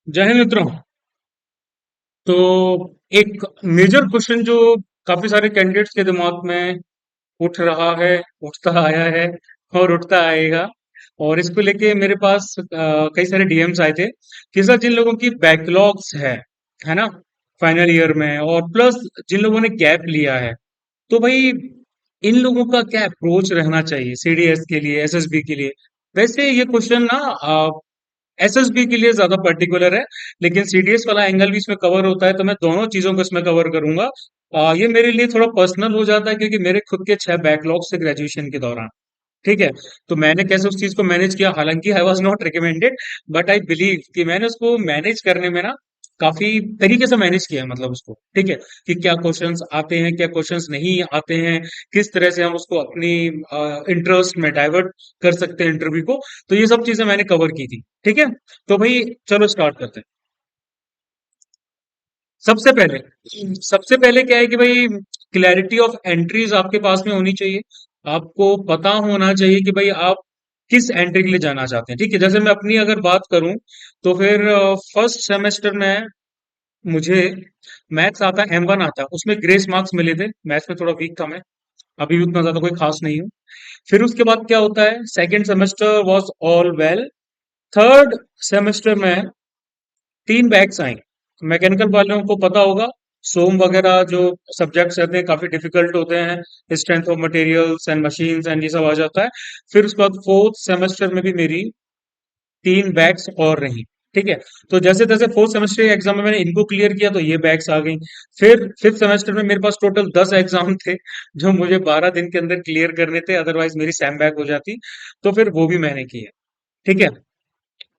जय हिंद मित्रों। तो एक मेजर क्वेश्चन जो काफी सारे कैंडिडेट्स के दिमाग में उठ रहा है, उठता आया है और उठता आएगा। और इसको लेके मेरे पास कई सारे डीएम्स आए थे कि सर जिन लोगों की बैकलॉग्स है ना, फाइनल ईयर में, और प्लस जिन लोगों ने गैप लिया है, तो भाई इन लोगों का क्या अप्रोच रहना चाहिए सीडीएस के लिए, एसएसबी के लिए। वैसे ये क्वेश्चन ना एसएसबी के लिए ज्यादा पर्टिकुलर है, लेकिन सीडीएस वाला एंगल भी इसमें कवर होता है, तो मैं दोनों चीजों को इसमें कवर करूंगा। ये मेरे लिए थोड़ा पर्सनल हो जाता है क्योंकि मेरे खुद के 6 बैकलॉग्स थे ग्रेजुएशन के दौरान। ठीक है, तो मैंने कैसे उस चीज को मैनेज किया, हालांकि I was not recommended, but I believe कि मैंने उसको मैनेज करने में ना काफी तरीके से मैनेज किया है, मतलब उसको। ठीक है, कि क्या क्वेश्चंस आते हैं, क्या क्वेश्चंस नहीं आते हैं, किस तरह से हम उसको अपनी इंटरेस्ट में डाइवर्ट कर सकते हैं इंटरव्यू को। तो ये सब चीजें मैंने कवर की थी। ठीक है, तो भाई चलो स्टार्ट करते हैं। सबसे पहले सबसे पहले क्या है कि भाई क्लैरिटी ऑफ एंट्रीज आपके पास में होनी चाहिए। आपको पता होना चाहिए कि भाई आप किस एंट्री के लिए जाना चाहते हैं। ठीक है, जैसे मैं अपनी अगर बात करूं, तो फिर फर्स्ट सेमेस्टर में मुझे मैथ्स आता है, M1 आता है, उसमें ग्रेस मार्क्स मिले थे। मैथ्स में थोड़ा वीक था मैं, अभी भी उतना ज्यादा कोई खास नहीं हूँ। फिर उसके बाद क्या होता है, second semester was all well. Third semester में 3 बैग्स आई। मैकेनिकल वालों को पता होगा, सोम वगैरह जो सब्जेक्ट्स रहते हैं काफी डिफिकल्ट होते हैं, strength of materials and machines and ये सब आ जाता है। फिर उसके बाद फोर्थ सेमेस्टर में भी मेरी 3 बैग्स और रही। ठीक है, तो जैसे जैसे फोर्थ सेमेस्टर के एग्जाम में मैंने इनको क्लियर किया तो ये बैग्स आ गई। फिर फिफ्थ सेमेस्टर में मेरे पास टोटल 10 एग्जाम थे जो मुझे 12 दिन के अंदर क्लियर करने थे, अदरवाइज मेरी सैम बैग हो जाती। तो फिर वो भी मैंने किया। ठीक है,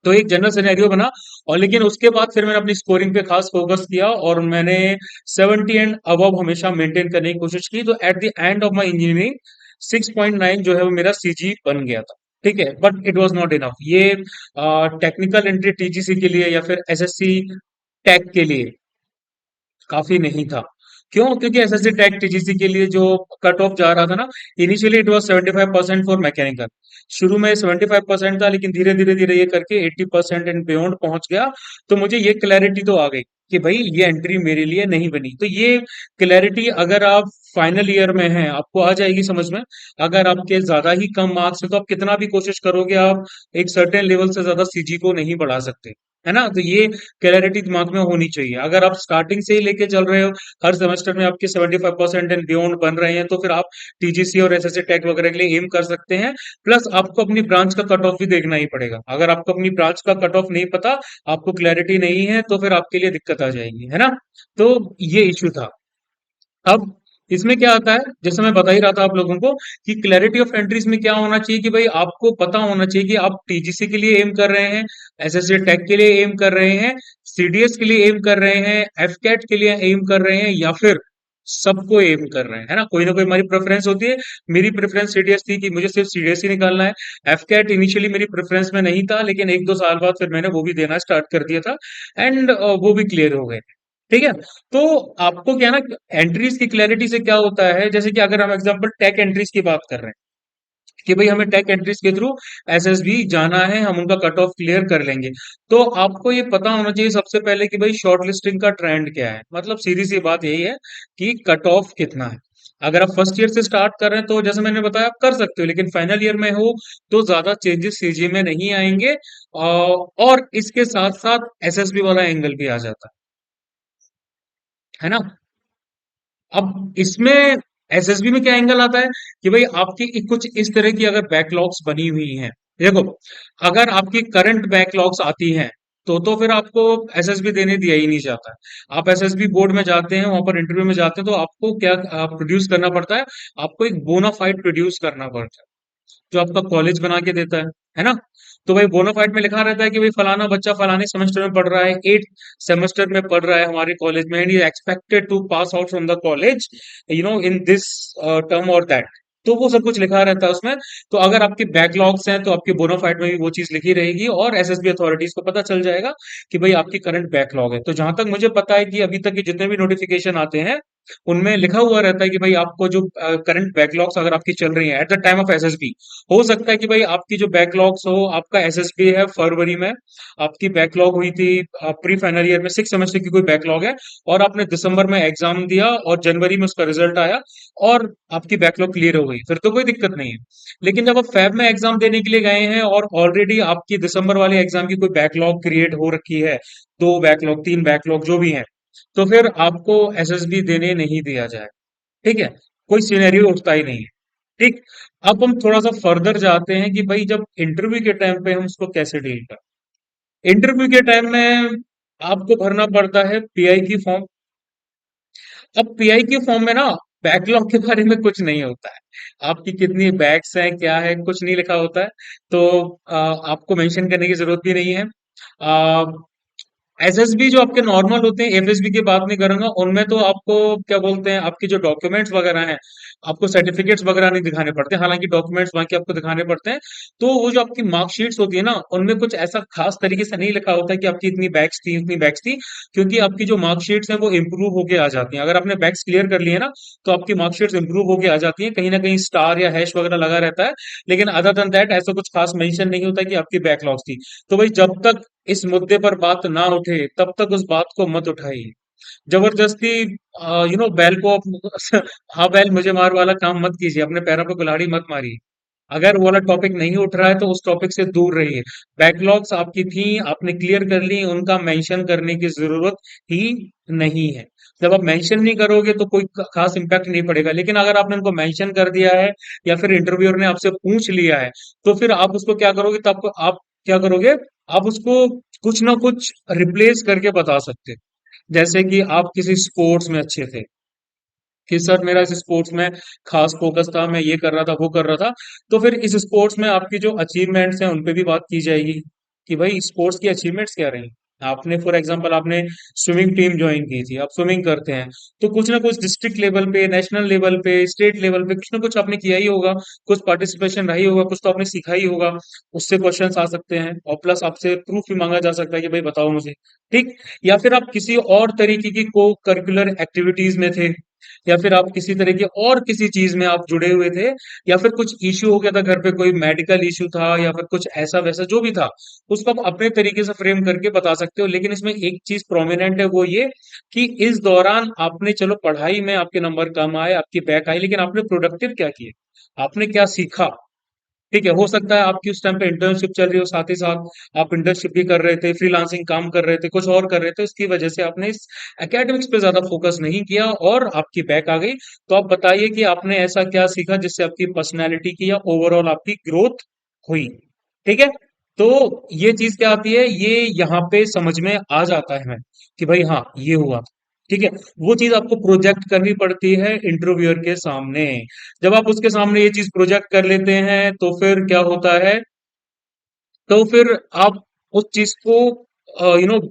तो एक जनरल सिनेरियो बना। और लेकिन उसके बाद फिर मैंने अपनी स्कोरिंग पे खास फोकस किया और मैंने 70 एंड अबव हमेशा मेंटेन करने की कोशिश की। तो at the end of my engineering 6.9 जो है वो मेरा सीजी बन गया था। ठीक है, but it was not enough. ये टेक्निकल एंट्री टीजीसी के लिए या फिर एसएससी टैग के लिए काफी नहीं था। क्यों? क्योंकि एसएससी टैग टीजीसी के लिए जो कट ऑफ जा रहा था ना, initially it was 75% for mechanical. शुरू में 75% था, लेकिन धीरे धीरे धीरे ये करके 80% एंड बियॉन्ड पहुंच गया। तो मुझे ये क्लैरिटी तो आ गई कि भाई ये एंट्री मेरे लिए नहीं बनी। तो ये क्लैरिटी अगर आप फाइनल ईयर में हैं आपको आ जाएगी समझ में। अगर आपके ज्यादा ही कम मार्क्स है तो आप कितना भी कोशिश करोगे, आप एक सर्टेन लेवल से ज्यादा सीजी को नहीं बढ़ा सकते। है ना, तो ये क्लैरिटी दिमाग में होनी चाहिए। अगर आप स्टार्टिंग से ही लेके चल रहे हो, हर सेमेस्टर में आपके 75% एंड बियॉन्ड बन रहे हैं, तो फिर आप टीजीसी और एसएससी टेक वगैरह के लिए एम कर सकते हैं। प्लस आपको अपनी ब्रांच का कट ऑफ भी देखना ही पड़ेगा। अगर आपको अपनी ब्रांच का कट ऑफ नहीं पता, आपको क्लैरिटी नहीं है, तो फिर आपके लिए दिक्कत आ जाएगी। है ना, तो ये इश्यू था। अब इसमें क्या आता है, जैसे मैं बता ही रहा था आप लोगों को कि क्लैरिटी ऑफ एंट्रीज में क्या होना चाहिए कि भाई आपको पता होना चाहिए कि आप टीजीसी के लिए एम कर रहे हैं, एसएससी टेक के लिए एम कर रहे हैं, सीडीएस के लिए एम कर रहे हैं, एफकैट के लिए एम कर रहे हैं, या फिर सबको एम कर रहे हैं। है ना कोई हमारी प्रेफरेंस होती है। मेरी प्रेफरेंस सीडीएस थी कि मुझे सिर्फ सीडीएस ही निकालना है। एफकैट इनिशियली मेरी प्रेफरेंस में नहीं था, लेकिन 1-2 साल बाद फिर मैंने वो भी देना स्टार्ट कर दिया था, एंड वो भी क्लियर हो गए। ठीक है, तो आपको क्या है ना, एंट्रीज की क्लैरिटी से क्या होता है, जैसे कि अगर हम एग्जांपल टेक एंट्रीज की बात कर रहे हैं कि भाई हमें टेक एंट्रीज के थ्रू एसएसबी जाना है, हम उनका कट ऑफ क्लियर कर लेंगे। तो आपको ये पता होना चाहिए सबसे पहले कि भाई शॉर्ट लिस्टिंग का ट्रेंड क्या है। मतलब सीधी सी बात यही है कि कट ऑफ कितना है। अगर आप फर्स्ट ईयर से स्टार्ट कर रहे हैं तो जैसे मैंने बताया आप कर सकते हो, लेकिन फाइनल ईयर में हो तो ज्यादा चेंजेस सीजी में नहीं आएंगे। और इसके साथ साथ एसएसबी वाला एंगल भी आ जाता है ना। अब इसमें एसएसबी में क्या एंगल आता है कि भाई आपकी कुछ इस तरह की अगर बैकलॉग्स बनी हुई हैं। देखो, अगर आपकी करंट बैकलॉग्स आती हैं तो फिर आपको एसएसबी देने दिया ही नहीं जाता है। आप एसएसबी बोर्ड में जाते हैं, वहां पर इंटरव्यू में जाते हैं, तो आपको क्या प्रोड्यूस करना पड़ता है, आपको एक बोनाफाइड प्रोड्यूस करना पड़ता है जो आपका कॉलेज बना के देता है ना। तो भाई बोनाफाइड में लिखा रहता है कि भाई फलाना बच्चा फलाने सेमेस्टर में पढ़ रहा है, 8 सेमेस्टर में पढ़ रहा है हमारे कॉलेज में, and he expected to pass out from the college in this term और दैट। तो वो सब कुछ लिखा रहता है उसमें। तो अगर आपके बैकलॉग्स हैं तो आपके बोनाफाइड में भी वो चीज लिखी रहेगी और एसएसबी अथॉरिटीज को पता चल जाएगा कि भाई आपकी करंट बैकलॉग है। तो जहां तक मुझे पता है कि अभी तक के जितने भी नोटिफिकेशन आते हैं उनमें लिखा हुआ रहता है कि भाई आपको जो करंट बैकलॉग्स अगर आपकी चल रही है at the time of SSB, हो सकता है कि भाई आपकी जो बैकलॉग्स हो, आपका एसएसबी है फरवरी में, आपकी बैकलॉग हुई थी प्री फाइनल ईयर में 6 सेमेस्टर की कोई बैकलॉग है, और आपने दिसंबर में एग्जाम दिया और जनवरी में उसका रिजल्ट आया और आपकी बैकलॉग क्लियर हो गई, फिर तो कोई दिक्कत नहीं है। लेकिन जब आप फेब में एग्जाम देने के लिए गए हैं और ऑलरेडी आपकी दिसंबर वाले एग्जाम की कोई बैकलॉग क्रिएट हो रखी है, 2 बैकलॉग 3 बैकलॉग जो भी है, तो फिर आपको एसएसबी देने नहीं दिया जाए। ठीक है, कोई सिनेरियो उठता ही नहीं है। ठीक। अब हम थोड़ा सा फर्दर जाते हैं कि भाई जब इंटरव्यू के टाइम पे हम उसको कैसे डील करें। इंटरव्यू के टाइम में आपको भरना पड़ता है पीआई की फॉर्म। अब पीआई के फॉर्म में ना बैकलॉग के बारे में कुछ नहीं होता है, आपकी कितनी बैग्स हैं क्या है कुछ नहीं लिखा होता है। तो आपको मेंशन करने की जरूरत भी नहीं है। एसएसबी जो आपके नॉर्मल होते हैं, एफएसबी की बात नहीं करूंगा, उनमें तो आपको क्या बोलते हैं, आपके जो डॉक्यूमेंट्स वगैरह हैं, आपको सर्टिफिकेट्स वगैरह नहीं दिखाने पड़ते, हालांकि डॉक्यूमेंट्स बाकी आपको दिखाने पड़ते हैं। तो वो जो आपकी मार्कशीट्स होती है ना, उनमें कुछ ऐसा खास तरीके से नहीं लिखा होता है कि आपकी इतनी बैग्स थी इतनी बैग्स थी, क्योंकि आपकी जो मार्कशीट्स हैं वो इम्प्रूव होके आ जाती हैं। अगर आपने बैग्स क्लियर कर लिए ना, तो आपकी मार्कशीट्स इंप्रूव होके आ जाती हैं, कहीं ना कहीं स्टार या हैश वगैरह लगा रहता है। लेकिन अदर देन दैट ऐसा कुछ खास मेंशन नहीं होता कि आपकी बैकलॉग्स थी। तो भाई जब तक इस मुद्दे पर बात ना उठे तब तक उस बात को मत उठाइए जबरदस्ती। बैल को हाँ बैल मुझे मार वाला काम मत कीजिए, अपने पैरों पे कुल्हाड़ी मत मारिए। अगर वो वाला टॉपिक नहीं उठ रहा है तो उस टॉपिक से दूर रहिए। बैकलॉग्स आपकी थी, आपने क्लियर कर ली, उनका मेंशन करने की जरूरत ही नहीं है। जब आप मेंशन नहीं करोगे तो कोई खास इम्पैक्ट नहीं पड़ेगा, लेकिन अगर आपने उनको मेंशन कर दिया है या फिर इंटरव्यूअर ने आपसे पूछ लिया है, तो फिर आप उसको क्या करोगे, तब आप क्या करोगे, आप उसको कुछ ना कुछ रिप्लेस करके बता सकते हैं। जैसे कि आप किसी स्पोर्ट्स में अच्छे थे, कि सर मेरा इस स्पोर्ट्स में खास फोकस था, मैं ये कर रहा था वो कर रहा था, तो फिर इस स्पोर्ट्स में आपकी जो अचीवमेंट्स हैं उन पे भी बात की जाएगी कि भाई स्पोर्ट्स की अचीवमेंट्स क्या रही। आपने फॉर एग्जांपल आपने स्विमिंग टीम ज्वाइन की थी, आप स्विमिंग करते हैं, तो कुछ ना कुछ डिस्ट्रिक्ट लेवल पे, नेशनल लेवल पे, स्टेट लेवल पे कुछ ना कुछ आपने किया ही होगा, कुछ पार्टिसिपेशन रही होगा, कुछ तो आपने सीखा ही होगा। उससे क्वेश्चंस आ सकते हैं और प्लस आपसे प्रूफ भी मांगा जा सकता है कि भाई बताओ मुझे। ठीक। या फिर आप किसी और तरीके की को करिकुलर एक्टिविटीज में थे, या फिर आप किसी तरह के और किसी चीज में आप जुड़े हुए थे, या फिर कुछ इश्यू हो गया था घर पे, कोई मेडिकल इश्यू था या फिर कुछ ऐसा वैसा जो भी था, उसको आप अपने तरीके से फ्रेम करके बता सकते हो। लेकिन इसमें एक चीज प्रोमिनेंट है, वो ये कि इस दौरान आपने, चलो पढ़ाई में आपके नंबर कम आए, आपकी बैक आई, लेकिन आपने प्रोडक्टिव क्या किया, आपने क्या सीखा। ठीक है, हो सकता है आपकी उस टाइम पे इंटर्नशिप चल रही हो, साथ ही साथ आप इंटर्नशिप भी कर रहे थे, फ्रीलांसिंग काम कर रहे थे, कुछ और कर रहे थे, उसकी वजह से आपने इस एकेडमिक्स पे ज्यादा फोकस नहीं किया और आपकी बैक आ गई। तो आप बताइए कि आपने ऐसा क्या सीखा जिससे आपकी पर्सनैलिटी की या ओवरऑल आपकी ग्रोथ हुई। ठीक है। तो ये चीज क्या आती है, ये यहाँ पे समझ में आ जाता है हमें कि भाई हाँ ये हुआ। ठीक है। वो चीज आपको प्रोजेक्ट करनी पड़ती है इंटरव्यूअर के सामने। जब आप उसके सामने ये चीज प्रोजेक्ट कर लेते हैं तो फिर क्या होता है, तो फिर आप उस चीज को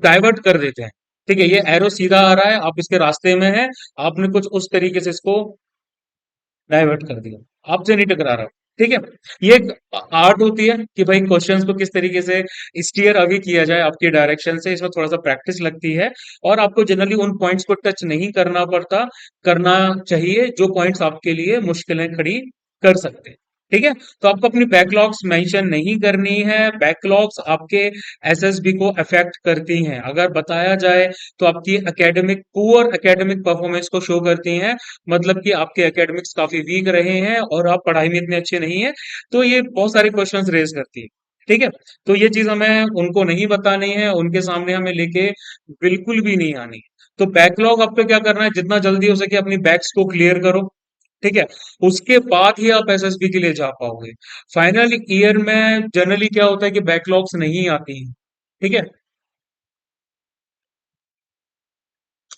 डाइवर्ट कर देते हैं। ठीक है, ये एरो सीधा आ रहा है, आप इसके रास्ते में हैं, आपने कुछ उस तरीके से इसको डाइवर्ट कर दिया, आपसे नहीं टकरा रहा। ठीक है। ये एक आर्ट होती है कि भाई क्वेश्चंस को किस तरीके से स्टीयर अभी किया जाए आपकी डायरेक्शन से, इसमें थोड़ा सा प्रैक्टिस लगती है। और आपको जनरली उन पॉइंट्स को टच नहीं करना पड़ता, करना चाहिए जो पॉइंट्स आपके लिए मुश्किलें खड़ी कर सकते हैं। ठीक है। तो आपको अपनी बैकलॉग्स मेंशन नहीं करनी है, बैकलॉग्स आपके एसएसबी को अफेक्ट करती हैं। अगर बताया जाए तो आपकी एकेडमिक पुअर एकेडमिक परफॉर्मेंस को शो करती हैं, मतलब कि आपके एकेडमिक्स काफी वीक रहे हैं और आप पढ़ाई में इतने अच्छे नहीं है, तो ये बहुत सारे क्वेश्चंस रेज करती है। ठीक है। तो ये चीज हमें उनको नहीं बतानी है, उनके सामने हमें लेके बिल्कुल भी नहीं आनी है। तो बैकलॉग आपको क्या करना है, जितना जल्दी हो सके अपनी बैक्स को क्लियर करो। ठीक है। उसके बाद ही आप एसएसबी के लिए जा पाओगे। फाइनल ईयर में जनरली क्या होता है कि बैकलॉग्स नहीं आती हैं। ठीक है।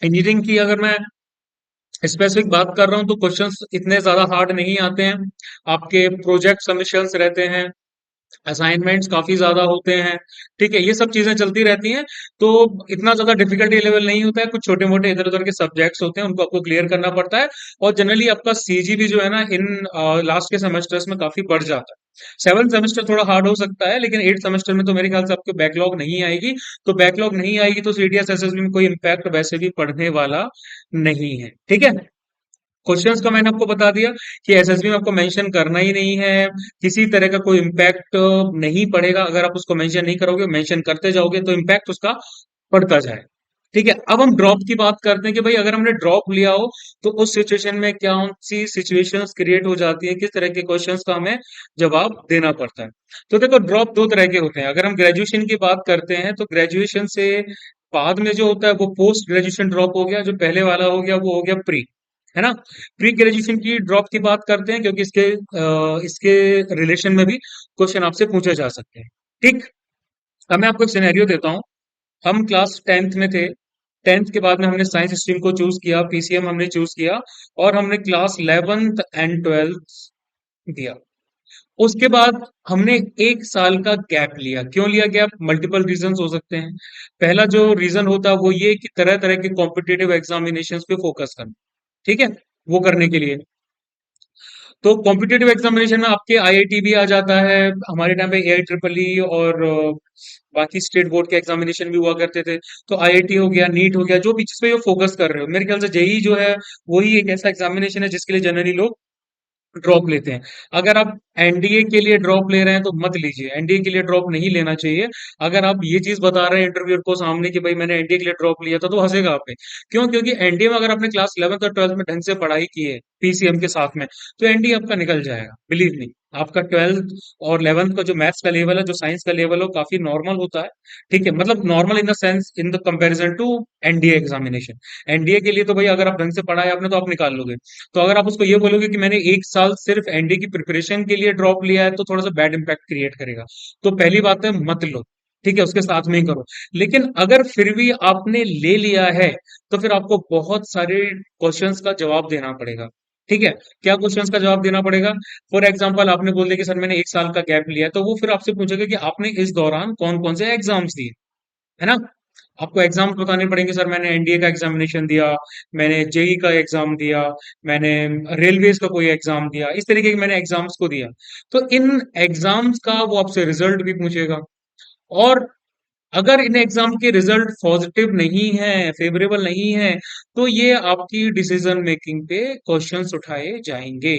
इंजीनियरिंग की अगर मैं स्पेसिफिक बात कर रहा हूँ तो क्वेश्चंस इतने ज्यादा हार्ड नहीं आते हैं। आपके प्रोजेक्ट सबमिशंस रहते हैं, असाइनमेंट्स काफी ज्यादा होते हैं। ठीक है, ये सब चीजें चलती रहती हैं। तो इतना ज्यादा डिफिकल्टी लेवल नहीं होता है, कुछ छोटे मोटे इधर उधर के सब्जेक्ट्स होते हैं, उनको आपको क्लियर करना पड़ता है। और जनरली आपका सीजी भी जो है ना इन लास्ट के सेमेस्टर्स में काफी बढ़ जाता है। सेवन सेमेस्टर थोड़ा हार्ड हो सकता है, लेकिन एट सेमेस्टर में तो मेरे ख्याल से आपको बैकलॉग नहीं आएगी। तो बैकलॉग नहीं आएगी तो सीडीएस एसएसबी में कोई इम्पैक्ट वैसे भी पड़ने वाला नहीं है, ठीक है। क्वेश्चंस का मैंने आपको बता दिया कि एसएसबी में आपको मेंशन करना ही नहीं है, किसी तरह का कोई इम्पैक्ट नहीं पड़ेगा अगर आप उसको मेंशन नहीं करोगे, मेंशन करते जाओगे तो इम्पैक्ट उसका पड़ता जाए। ठीक है, अब हम ड्रॉप की बात करते हैं कि भाई अगर हमने ड्रॉप लिया हो तो उस सिचुएशन में क्या सी सिचुएशंस क्रिएट हो जाती है, किस तरह के क्वेश्चंस का हमें जवाब देना पड़ता है। तो देखो ड्रॉप दो तरह के होते हैं। अगर हम ग्रेजुएशन की बात करते हैं तो ग्रेजुएशन से बाद में जो होता है वो पोस्ट ग्रेजुएशन ड्रॉप हो गया, जो पहले वाला हो गया वो हो गया प्री, है ना। प्री ग्रेजुएशन की ड्रॉप की बात करते हैं क्योंकि इसके रिलेशन में भी क्वेश्चन आपसे पूछे जा सकते हैं। ठीक, अब मैं आपको एक सिनेरियो देता हूँ। हम क्लास टेंथ में थे, टेंथ के बाद में हमने साइंस स्ट्रीम को चूज किया, पीसीएम हमने चूज किया, और हमने क्लास 11th एंड 12th दिया। उसके बाद हमने एक साल का गैप लिया। क्यों लिया गैप? मल्टीपल रीजंस हो सकते हैं। पहला जो रीजन होता है वो ये कि तरह तरह के कॉम्पिटिटिव एग्जामिनेशंस पे फोकस करना, ठीक है। वो करने के लिए तो कॉम्पिटिटिव एग्जामिनेशन में आपके आईआईटी भी आ जाता है। हमारे टाइम पे एआई ट्रिपल ई और बाकी स्टेट बोर्ड के एग्जामिनेशन भी हुआ करते थे। तो आईआईटी हो गया, नीट हो गया, जो भी जिस पे फोकस कर रहे हो, मेरे ख्याल से जेई जो है वही एक ऐसा एग्जामिनेशन है जिसके लिए जनरली लोग ड्रॉप लेते हैं। अगर आप एनडीए के लिए ड्रॉप ले रहे हैं तो मत लीजिए, एनडीए के लिए ड्रॉप नहीं लेना चाहिए। अगर आप ये चीज बता रहे हैं इंटरव्यूअर को सामने कि भाई मैंने एनडीए के लिए ड्रॉप लिया था, तो हंसेगा आप पे। क्यों? क्योंकि एनडीए में अगर आपने क्लास 11th और 12th में ढंग से पढ़ाई की है पीसीएम के साथ में, तो एनडीए आपका निकल जाएगा, बिलीव मी। आपका 12th और 11th का जो मैथ्स का लेवल है, जो साइंस का लेवल है, वो काफी नॉर्मल होता है। ठीक है, मतलब normal in the sense, in the comparison to NDA examination. NDA के लिए तो भाई अगर आप ढंग से पढ़ा है आपने तो आप निकाल लोगे। तो अगर आप उसको ये बोलोगे कि मैंने एक साल सिर्फ एनडीए की प्रिपरेशन के लिए ड्रॉप लिया है, तो थोड़ा सा बैड इंपैक्ट क्रिएट करेगा। तो पहली बात है मत लो, ठीक है, उसके साथ में ही करो। लेकिन अगर फिर भी आपने ले लिया है तो फिर आपको बहुत सारे क्वेश्चंस का जवाब देना पड़ेगा। ठीक है, क्या क्वेश्चंस का जवाब देना पड़ेगा? फॉर एग्जाम्पल आपने बोल दिया कि सर मैंने एक साल का गैप लिया है, तो वो फिर आपसे पूछेगा कि आपने इस दौरान कौन कौन से एग्जाम्स दिए, है ना। आपको एग्जाम बताने पड़ेंगे, सर मैंने एनडीए का एग्जामिनेशन दिया, मैंने जेई का एग्जाम दिया, मैंने रेलवेज का कोई एग्जाम दिया, इस तरीके के मैंने एग्जाम्स को दिया। तो इन एग्जाम्स का वो आपसे रिजल्ट भी पूछेगा। और अगर इन एग्जाम के रिजल्ट पॉजिटिव नहीं है, फेवरेबल नहीं है, तो ये आपकी डिसीजन मेकिंग पे क्वेश्चंस उठाए जाएंगे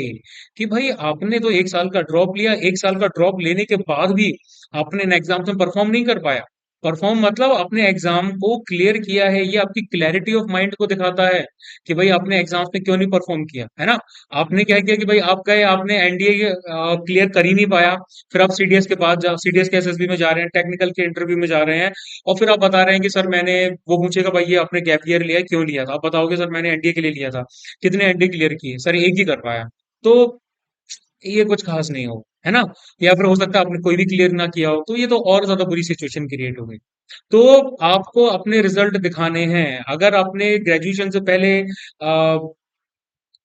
कि भाई आपने तो एक साल का ड्रॉप लिया, एक साल का ड्रॉप लेने के बाद भी आपने इन एग्जाम्स में परफॉर्म नहीं कर पाया। परफॉर्म मतलब आपने एग्जाम को क्लियर किया है, ये आपकी क्लैरिटी ऑफ माइंड को दिखाता है कि भाई आपने एग्जाम्स में क्यों नहीं परफॉर्म किया, है ना। आपने क्या किया कि भाई आप गए, आपने एनडीए क्लियर कर ही नहीं पाया, फिर आप सीडीएस के पास जा, सीडीएस के एसएसबी में जा रहे हैं, टेक्निकल के इंटरव्यू में जा रहे हैं, और फिर आप बता रहे हैं कि सर मैंने, वो पूछेगा भाई ये आपने गैप ईयर लिया है, क्यों लिया था? आप बताओगे सर मैंने एनडीए के लिए लिया था। कितने एनडीए क्लियर किए? सर एक ही कर पाया। तो ये कुछ खास नहीं हो, है ना। या फिर हो सकता है आपने कोई भी क्लियर ना किया हो, तो ये तो और ज्यादा बुरी सिचुएशन क्रिएट हो गई। तो आपको अपने रिजल्ट दिखाने हैं। अगर आपने ग्रेजुएशन से पहले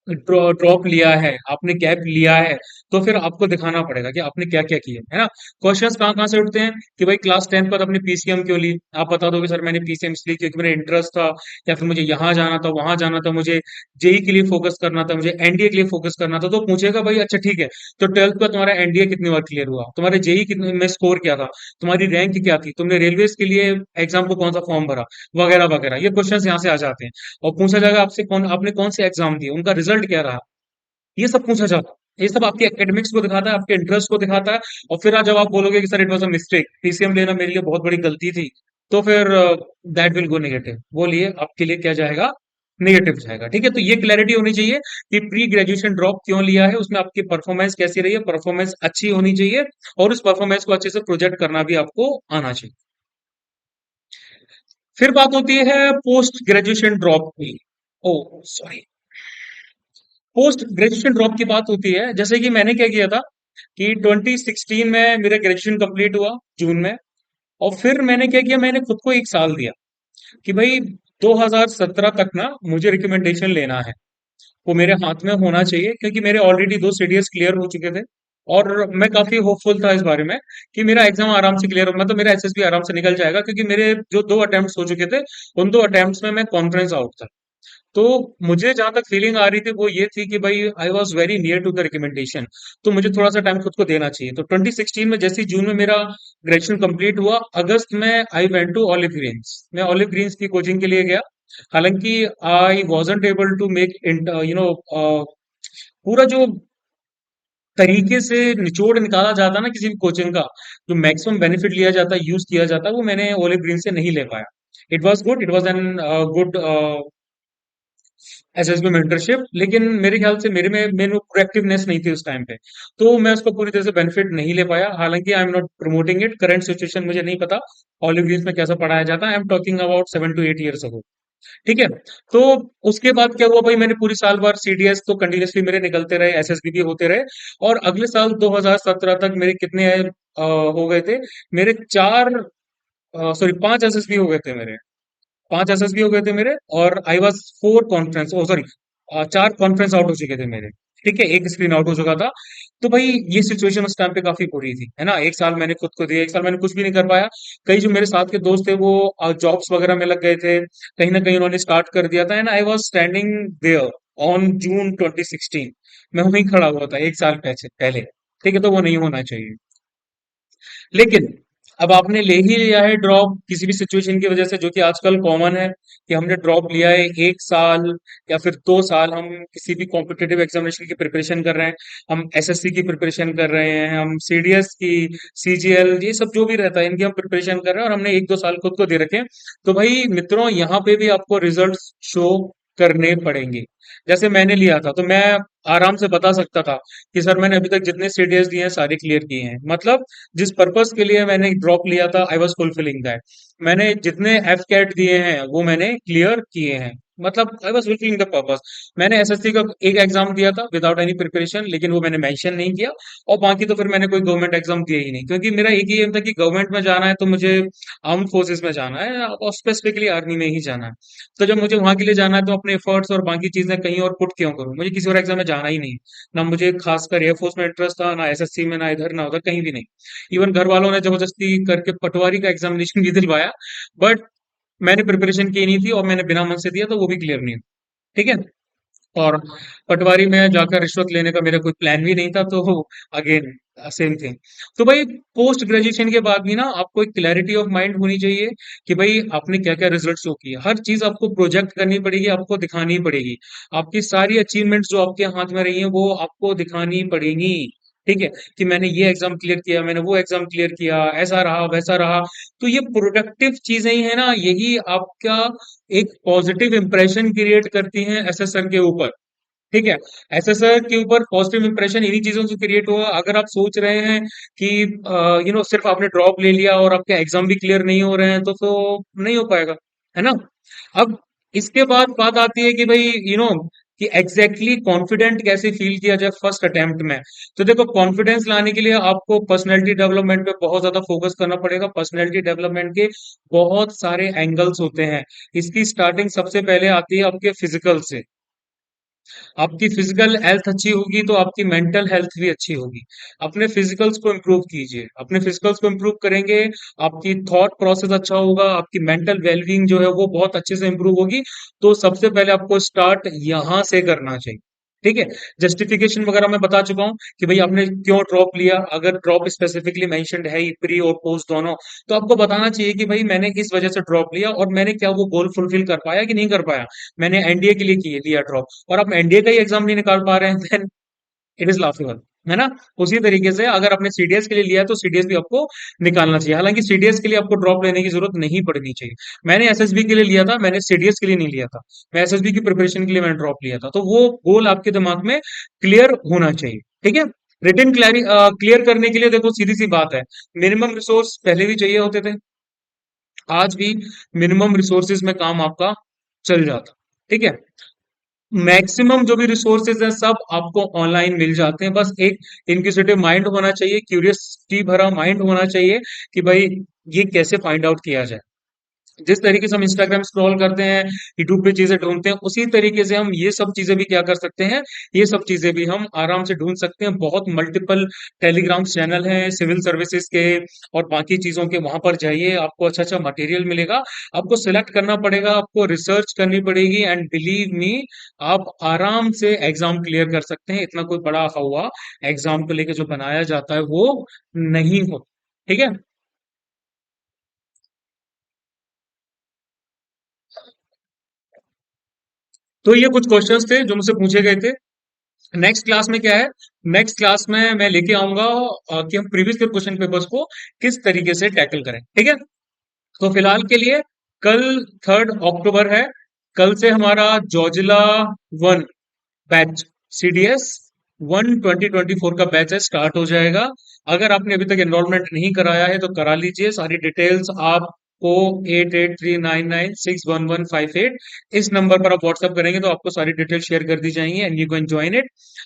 ड्रॉप लिया है, आपने गैप लिया है, तो फिर आपको दिखाना पड़ेगा कि आपने क्या क्या किया है ना। क्वेश्चंस कहाँ कहाँ से उठते हैं कि भाई क्लास 10 पर आपने पीसीएम क्यों ली? आप बता दोगे सर मैंने पीसीएम इसलिए क्योंकि मेरा इंटरेस्ट था, या फिर मुझे यहाँ जाना था, वहां जाना था, मुझे जेई के लिए फोकस करना था, मुझे एनडीए के लिए फोकस करना था। तो पूछेगा भाई अच्छा ठीक है, तो 12th का तुम्हारा एनडीए कितनी बार क्लियर हुआ, तुम्हारे जेई कितने में स्कोर क्या था, तुम्हारी रैंक क्या थी, तुमने रेलवेज के लिए एग्जाम को कौन सा फॉर्म भरा, वगैरह वगैरह। ये क्वेश्चन यहाँ से आ जाते हैं। और पूछा जाएगा आपसे कौन, आपने कौन से एग्जाम दिए, उनका रिजल्ट क्या रहा, ये सब पूछा जाता है। ये सब आपके एकेडमिक्स को दिखाता है, आपके इंटरेस्ट को दिखाता है। और फिर आज जब आप बोलोगे कि sir it was a mistake, PCM लेना मेरे लिए बहुत बड़ी गलती थी, तो फिर दैट विल गो नेगेटिव। वो लिए आपके लिए क्या जाएगा? नेगेटिव जाएगा। ठीक है, तो ये क्लैरिटी होनी चाहिए कि प्री ग्रेजुएशन ड्रॉप क्यों लिया है, उसमें आपकी परफॉर्मेंस कैसी रही है, परफॉर्मेंस अच्छी होनी चाहिए, और उस परफॉर्मेंस को अच्छे से प्रोजेक्ट करना भी आपको आना चाहिए। फिर बात होती है पोस्ट ग्रेजुएशन ड्रॉप की। ओ सॉरी, पोस्ट ग्रेजुएशन ड्रॉप की बात होती है। जैसे कि मैंने क्या किया था कि 2016 में मेरा ग्रेजुएशन कंप्लीट हुआ जून में, और फिर मैंने क्या किया, मैंने खुद को एक साल दिया कि भाई 2017 तक ना मुझे रिकमेंडेशन लेना है, वो मेरे हाथ में होना चाहिए, क्योंकि मेरे ऑलरेडी दो सीडीएस क्लियर हो चुके थे। और मैं काफी होपफुल था इस बारे में कि मेरा एग्जाम आराम से क्लियर हो, मतलब मेरा एसएसबी आराम से निकल जाएगा, क्योंकि मेरे जो दो अटेम्प्ट्स हो चुके थे, उन दो अटेम्प्ट्स में मैं कॉन्फिडेंस आउट था। तो मुझे जहां तक फीलिंग आ रही थी वो ये थी कि भाई I was very near to the recommendation, तो मुझे थोड़ा सा टाइम खुद को देना चाहिए। तो 2016 में जैसे ही जून में मेरा ग्रेजुएशन कंप्लीट हुआ, अगस्त में I went to Olive Greens, मैं ऑलिव ग्रीन्स की कोचिंग के लिए गया। हालांकि I wasn't able to make you know पूरा जो तरीके से निचोड़ निकाला जाता है ना किसी भी कोचिंग का, जो मैक्सिमम बेनिफिट लिया जाता है, यूज किया जाता है, वो मैंने ओलिव ग्रीन से नहीं ले पाया। It was good, it was an good SSB mentorship, लेकिन मेरे ख्याल से मेरे में प्रोएक्टिवनेस नहीं थी उस टाइम पे, तो मैं उसको पूरी तरह से बेनिफिट नहीं ले पाया। हालांकि I am not promoting it, current situation मुझे नहीं पता ऑलिव ग्रीन में कैसा पढ़ाया जाता है, I am talking about 7 to 8 years अगो। ठीक है। तो उसके बाद क्या हुआ भाई, मैंने पूरी साल भर सीडीएस तो कंटिन्यूसली मेरे निकलते रहे, एसएसबी भी होते रहे, और अगले साल 2017 तक मेरे कितने हो गए थे, मेरे चार, सॉरी 5 एसएसबी हो गए थे मेरे, 5 एसएसबी हो गए थे मेरे, और I was 4 conference, oh sorry 4 conference out हो चुके थे मेरे। ठीक है, एक स्क्रीन आउट हो चुका था। तो भाई ये सिचुएशन उस टाइम पे काफी बुरी थी, है ना। एक साल मैंने खुद को दिया, एक साल मैंने कुछ भी नहीं कर पाया। कई जो मेरे साथ के दोस्त थे वो जॉब्स वगैरह में लग गए थे, कहीं ना कहीं उन्होंने स्टार्ट कर दिया था, and I was standing there on June 2016, मैं वहीं खड़ा हुआ था एक साल पहले। ठीक है, तो वो नहीं होना चाहिए। लेकिन अब आपने ले ही लिया है ड्रॉप किसी भी सिचुएशन की वजह से, जो कि आजकल कॉमन है, कि हमने ड्रॉप लिया है 1 साल या फिर 2 साल, हम किसी भी कॉम्पिटेटिव एग्जामिनेशन की प्रिपरेशन कर रहे हैं, हम एसएससी की प्रिपरेशन कर रहे हैं, हम सीडीएस की, सीजीएल, ये सब जो भी रहता है इनकी हम प्रिपरेशन कर रहे हैं, और हमने 1 2 साल खुद को दे रखे हैं। तो भाई मित्रों, यहाँ पे भी आपको रिजल्ट शो करने पड़ेंगे। जैसे मैंने लिया था, तो मैं आराम से बता सकता था कि सर मैंने अभी तक जितने सीडीएस दिए हैं सारे क्लियर किए हैं, मतलब जिस पर्पस के लिए मैंने ड्रॉप लिया था आई वॉज फुलफिलिंग दैट। मैंने जितने एफ कैट दिए हैं वो मैंने क्लियर किए हैं, मतलब I was fulfilling the purpose. मैंने एसएससी का एक एग्जाम दिया था विदाउट एनी प्रिपरेशन, लेकिन वो मैंने मेंशन नहीं किया, और बाकी तो फिर मैंने कोई गवर्नमेंट एग्जाम दिया ही नहीं, क्योंकि मेरा एक ही एम था कि गवर्नमेंट में जाना है तो मुझे आर्म फोर्सेस में जाना है, और स्पेसिफिकली आर्मी में ही जाना है। तो जब मुझे वहां के लिए जाना है तो अपने एफर्ट्स और बाकी चीजें कहीं और पुट क्यों करूं, मुझे किसी और एग्जाम में जाना ही नहीं है। ना मुझे खासकर एयरफोर्स में इंटरेस्ट था, ना एसएससी में, ना इधर ना उधर, कहीं भी नहीं। इवन घर वालों ने जबरदस्ती करके पटवारी का एग्जामिनेशन भी दिलवाया, बट मैंने प्रिपरेशन की नहीं थी, और मैंने बिना मन से दिया तो वो भी क्लियर नहीं हुआ। ठीक है। और पटवारी में जाकर रिश्वत लेने का मेरा कोई प्लान भी नहीं था, तो अगेन सेम थिंग। तो भाई पोस्ट ग्रेजुएशन के बाद भी ना आपको एक क्लैरिटी ऑफ माइंड होनी चाहिए कि भाई आपने क्या क्या रिजल्ट शो किए, हर चीज आपको प्रोजेक्ट करनी पड़ेगी, आपको दिखानी पड़ेगी। आपकी सारी अचीवमेंट्स जो आपके हाथ में रही हैं वो आपको दिखानी पड़ेगी। ठीक है, कि मैंने ये एग्जाम क्लियर किया, मैंने वो एग्जाम क्लियर किया, ऐसा रहा वैसा रहा। तो ये प्रोडक्टिव चीजें ही है ना, यही आपका एक पॉजिटिव इंप्रेशन क्रिएट करती हैं एसएसआर के ऊपर। ठीक है। एसएसआर के ऊपर पॉजिटिव इंप्रेशन इन्हीं चीजों से क्रिएट हुआ। अगर आप सोच रहे हैं कि सिर्फ आपने ड्रॉप ले लिया और आपके एग्जाम भी क्लियर नहीं हो रहे हैं, तो नहीं हो पाएगा, है ना। अब इसके बाद बात आती है कि भाई कि एग्जैक्टली कॉन्फिडेंट कैसे फील किया जाए फर्स्ट अटेम्प्ट में। तो देखो, कॉन्फिडेंस लाने के लिए आपको पर्सनैलिटी डेवलपमेंट पे बहुत ज्यादा फोकस करना पड़ेगा। पर्सनैलिटी डेवलपमेंट के बहुत सारे एंगल्स होते हैं। इसकी स्टार्टिंग सबसे पहले आती है आपके फिजिकल से। आपकी फिजिकल हेल्थ अच्छी होगी तो आपकी मेंटल हेल्थ भी अच्छी होगी। अपने फिजिकल्स को इम्प्रूव कीजिए, अपने फिजिकल्स को इम्प्रूव करेंगे, आपकी थॉट प्रोसेस अच्छा होगा, आपकी मेंटल वेलबींग जो है वो बहुत अच्छे से इम्प्रूव होगी। तो सबसे पहले आपको स्टार्ट यहां से करना चाहिए। ठीक है। जस्टिफिकेशन वगैरह मैं बता चुका हूँ कि भाई आपने क्यों ड्रॉप लिया। अगर ड्रॉप स्पेसिफिकली मेंशन्ड है ही, प्री और पोस्ट दोनों, तो आपको बताना चाहिए कि भाई मैंने इस वजह से ड्रॉप लिया, और मैंने क्या वो गोल फुलफिल कर पाया कि नहीं कर पाया। मैंने एनडीए के लिए लिया ड्रॉप, और आप एनडीए का ही एग्जाम नहीं निकाल पा रहे हैं, देन इट इज लाफेबल, है ना। उसी तरीके से अगर आपने सीडीएस के लिए लिया है तो सीडीएस भी आपको निकालना चाहिए। हालांकि सीडीएस के लिए आपको ड्रॉप लेने की जरूरत नहीं पड़नी चाहिए। मैंने एसएसबी के लिए लिया था, मैंने सीडीएस के लिए नहीं लिया था। मैं एसएसबी की प्रिपरेशन के लिए मैंने ड्रॉप लिया था, तो वो गोल आपके दिमाग में क्लियर होना चाहिए। ठीक है। रिटर्न क्लियर करने के लिए देखो सीधी सी बात है, मिनिमम रिसोर्स पहले भी चाहिए होते थे, आज भी मिनिमम रिसोर्सेज में काम आपका चल जाता। ठीक है। मैक्सिमम जो भी रिसोर्सेज हैं सब आपको ऑनलाइन मिल जाते हैं। बस एक इंक्विजिटिव माइंड होना चाहिए, क्यूरियसिटी भरा माइंड होना चाहिए कि भाई ये कैसे फाइंड आउट किया जाए। जिस तरीके से हम इंस्टाग्राम स्क्रॉल करते हैं, यूट्यूब पे चीजें ढूंढते हैं, उसी तरीके से हम ये सब चीजें भी क्या कर सकते हैं, ये सब चीजें भी हम आराम से ढूंढ सकते हैं। बहुत मल्टीपल टेलीग्राम चैनल हैं सिविल सर्विसेज के और बाकी चीजों के, वहां पर जाइए, आपको अच्छा अच्छा मटेरियल मिलेगा। आपको सिलेक्ट करना पड़ेगा, आपको रिसर्च करनी पड़ेगी, एंड बिलीव मी, आप आराम से एग्जाम क्लियर कर सकते हैं। इतना कोई बड़ा हुआ एग्जाम को लेके जो बनाया जाता है वो नहीं हो। ठीक है। तो ये कुछ क्वेश्चंस थे जो मुझसे पूछे गए थे। नेक्स्ट क्लास में क्या है, नेक्स्ट क्लास में मैं लेके आऊंगा कि हम प्रीवियस ईयर क्वेश्चन पेपर्स को किस तरीके से टैकल करें। ठीक है। तो फिलहाल के लिए कल 3 अक्टूबर है, कल से हमारा जॉर्जिला 1 बैच, CDS 1 2024 का बैच है, स्टार्ट हो जाएगा। अगर आपने अभी तक एनरोलमेंट नहीं कराया है तो करा लीजिए। सारी डिटेल्स आपको 8839961158 इस नंबर पर आप व्हाट्सअप करेंगे तो आपको सारी डिटेल शेयर कर दी जाएंगी, and you can join it.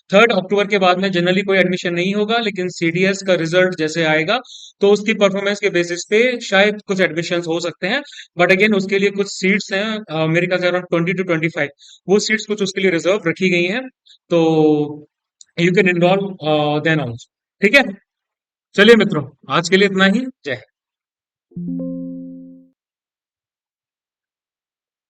3 अक्टूबर के बाद में जनरली कोई एडमिशन नहीं होगा, लेकिन CDS का रिजल्ट जैसे आएगा तो उसकी परफॉर्मेंस के बेसिस पे शायद कुछ एडमिशन हो सकते हैं। बट अगेन उसके लिए कुछ सीट्स हैं, मेरे ख्याल से अराउंड 20 to 25 वो सीट्स कुछ उसके लिए रिजर्व रखी गई हैं। तो you can enrol then also. ठीक है। चलिए मित्रों, आज के लिए इतना ही। जय हिंद।